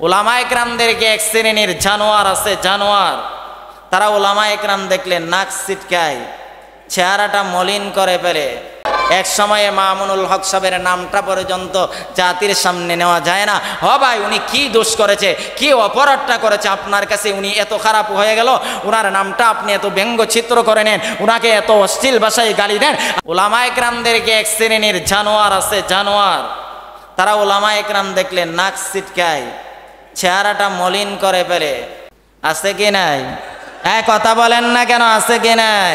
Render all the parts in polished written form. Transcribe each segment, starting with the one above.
উলামা একরামদেরকে এক শ্রেণীর জানোয়ার আছে, জানোয়ার। তারা উলামা একরাম দেখলে নাক ছিটকায়, চেহারাটা মলিন করে ফেলে। এক সময়ে মামুনুল হক সাহেবের নামটা পর্যন্ত জাতির সামনে নেওয়া যায় না। হ ভাই, উনি কি দোষ করেছে, কি অপরাধটা করেছে আপনার কাছে উনি এত খারাপ হয়ে গেল? উনার নামটা আপনি এত ব্যঙ্গচিত্র করে নেন, উনাকে এত অশ্লীল ভাষায় গালি দেন। উলামা একরামদেরকে এক শ্রেণীর জানোয়ার আছে, জানোয়ার। তারা উলামা একরাম দেখলে নাক ছিটকায়, চেহারাটা মলিন করে ফেলে। আছে কি নাই? হ্যাঁ, কথা বলেন না কেন? আছে কি নাই?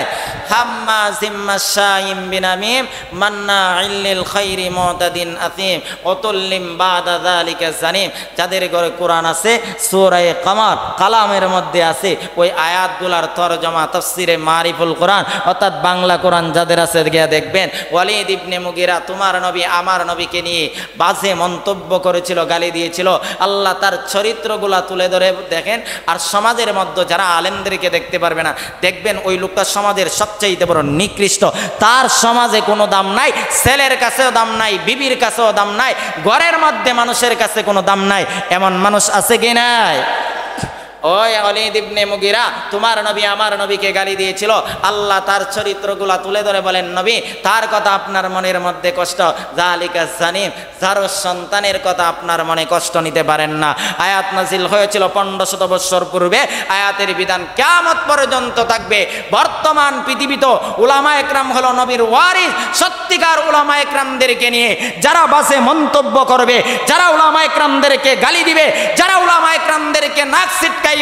হাম্মাজিম মাশাইম বিনামিম মান্নাইল লিল খাইরি মুতাদিন আতিম উতুল্লিম বাদা যালিকা জানিম। যাদের ঘরে কোরআন আছে, সূরা কমর কালামের মধ্যে আছে, ওই আয়াতগুলার তরজমা তাফসিরে মারিফুল কোরআন অর্থাৎ বাংলা কোরআন যাদের আছে গিয়ে দেখবেন। ওয়ালিদ ইবনে মুগিরা তোমার নবী আমার নবীকে নিয়ে বাজে মন্তব্য করেছিল, গালি দিয়েছিল। আল্লাহ তার চরিত্রগুলা তুলে ধরে দেখেন। আর সমাজের মধ্যে যারা আলেমদেরকে দেখতে পারবে না, দেখবেন ওই লোকটা সমাজের সবচেয়ে বড় নিকৃষ্ট। তার সমাজে কোনো দাম নাই, ছেলের কাছেও দাম নাই, বিবির কাছেও দাম নাই, ঘরের মধ্যে মানুষের কাছে কোনো দাম নাই। এমন মানুষ আছে কি নাই? ওই ওয়ালিদ ইবনে মুগিরা তোমার নবী আমার নবীকে গালি দিয়েছিল। আল্লাহ তার চরিত্রগুলা তুলে ধরে বলেন, নবী তার কথা আপনার মনের মধ্যে কষ্ট, যালিকা জানিম, যার সন্তানের কথা আপনার মনে কষ্ট নিতে পারেন না। আয়াত নাজিল হয়েছিল 1500 বছর পূর্বে। আয়াতের বিধান কিয়ামত পর্যন্ত থাকবে। বর্তমান পৃথিবীতে উলামা একরাম হলো নবীর ওয়ারিস। সত্যিকার উলামা একরামদেরকে নিয়ে যারা বাজে মন্তব্য করবে, যারা উলামা একরামদেরকে গালি দিবে, যারা উলামা একরামদেরকে নাক ছিটকাই,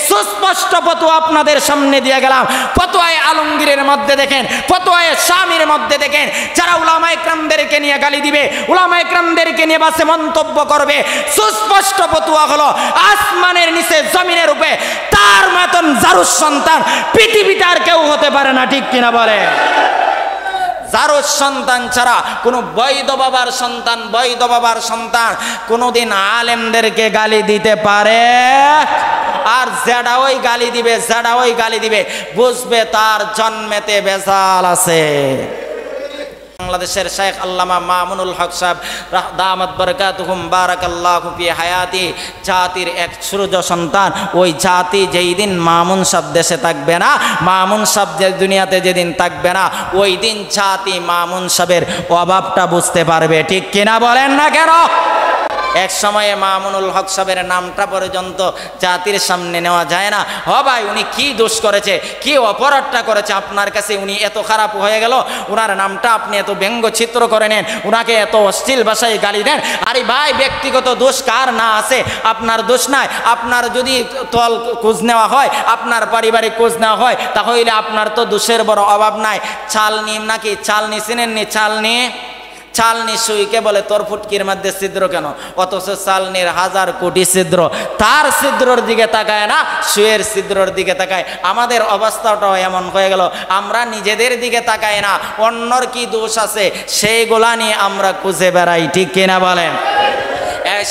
সুস্পষ্ট ফতোয়া আপনাদের সামনে দিয়ে গেলাম। ফতোয়ায়ে আলমগীরের মধ্যে দেখেন, ফতোয়ায়ে শামীর মধ্যে দেখেন, যারা উলামা ইকরামদেরকে নিয়ে গালি দিবে, উলামা ইকরামদেরকে নিয়ে বাসে মন্তব্য করবে, সুস্পষ্ট ফতোয়া হলো আসমানের নিচে জমিনের উপরে তার মতন জারুস সন্তান পৃথিবীতে আর কেউ হতে পারে না। ঠিক কিনা বলে? জারুস সন্তান ছাড়া কোনো বৈধ বাবার সন্তান, বৈধ বাবার সন্তান কোনোদিন আলেমদেরকে গালি দিতে পারে? আর যারা ওই গালি দিবে, যারা ওই গালি দিবে, বুঝবে তার জন্মেতে বেজাল আছে। বাংলাদেশের শেখ আল্লামা মামুনুল হক সাহেব দামাত বারাকাতুহুম বারাকাল্লাহু ফি হায়াতি জাতির এক সূর্য সন্তান। ওই জাতি যেই দিন মামুন সাহেব দেশে থাকবে না, মামুন সাহেব যে দুনিয়াতে যেদিন থাকবে না, ওই দিন জাতি মামুন সাহেবের অভাবটা বুঝতে পারবে। ঠিক কিনা বলেন না কেন? এক সময়ে মামুনুল হক সাহেবের নামটা পর্যন্ত জাতির সামনে নেওয়া যায় না। হ ভাই, উনি কি দোষ করেছে, কি অপরাধটা করেছে আপনার কাছে উনি এত খারাপ হয়ে গেল? উনার নামটা আপনি এত ব্যঙ্গচিত্র করে নেন, উনাকে এত অশ্লীল ভাষায় গালি দেন। আরে ভাই, ব্যক্তিগত দোষ কার না আছে? আপনার দোষ নাই। আপনার যদি তল খোঁজ নেওয়া হয়, আপনার পারিবারিক খোঁজ নেওয়া হয়, তাহলে আপনার তো দোষের বড় অভাব নাই। চালনি নাকি চালনি চিনেননি? চালনি, চালনি সুইকে বলে তোর ফুটকির মধ্যে ছিদ্র কেন? অথচ চালনির হাজার কোটি ছিদ্র। তার ছিদ্রর দিকে তাকায় না, সুয়ের ছিদ্রর দিকে তাকায়। আমাদের অবস্থাটাও এমন হয়ে গেল, আমরা নিজেদের দিকে তাকাই না, অন্যর কি দোষ আছে সেইগুলা নিয়ে আমরা খুঁজে বেড়াই। ঠিক কিনা বলেন?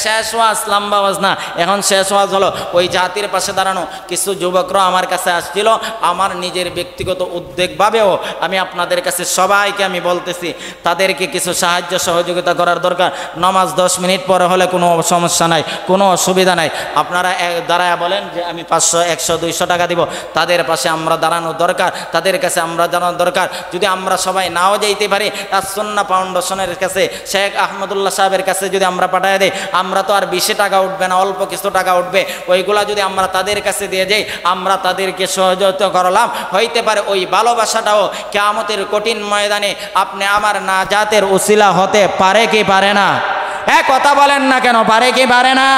শেষ ওয়াজ, লম্বা ওয়াজ না, এখন শেষ ওয়াজ হলো ওই জাতির পাশে দাঁড়ানো। কিছু যুবকরা আমার কাছে আসছিল, আমার নিজের ব্যক্তিগত উদ্বেগভাবেও আমি আপনাদের কাছে সবাইকে আমি বলতেছি, তাদেরকে কিছু সাহায্য সহযোগিতা করার দরকার। নামাজ 10 মিনিট পরে হলে কোনো সমস্যা নাই, কোনো অসুবিধা নাই। আপনারা দাঁড়ায় বলেন যে আমি 500, 100, 200 টাকা দিব। তাদের পাশে আমরা দাঁড়ানো দরকার, তাদের কাছে আমরা দাঁড়ানো দরকার। যদি আমরা সবাই নাও যাইতে পারি, সুন্নাহ ফাউন্ডেশনের কাছে, শেখ আহমদুল্লাহ সাহেবের কাছে যদি আমরা পাঠিয়ে দেই, আমরা তো আর 20 টাকা উঠবে না, অল্প কিছু টাকা উঠবে। ওইগুলা যদি আমরা তাদের কাছে দিয়ে যাই, আমরা তাদেরকে সহযোগিতা করলাম, হইতে পারে ওই ভালোবাসাটাও কিয়ামতের কঠিন ময়দানে আপনি আমার নাজাতের উসিলা হতে পারে কি পারে না? কথা বলেন না কেন? পারে কি পারে না?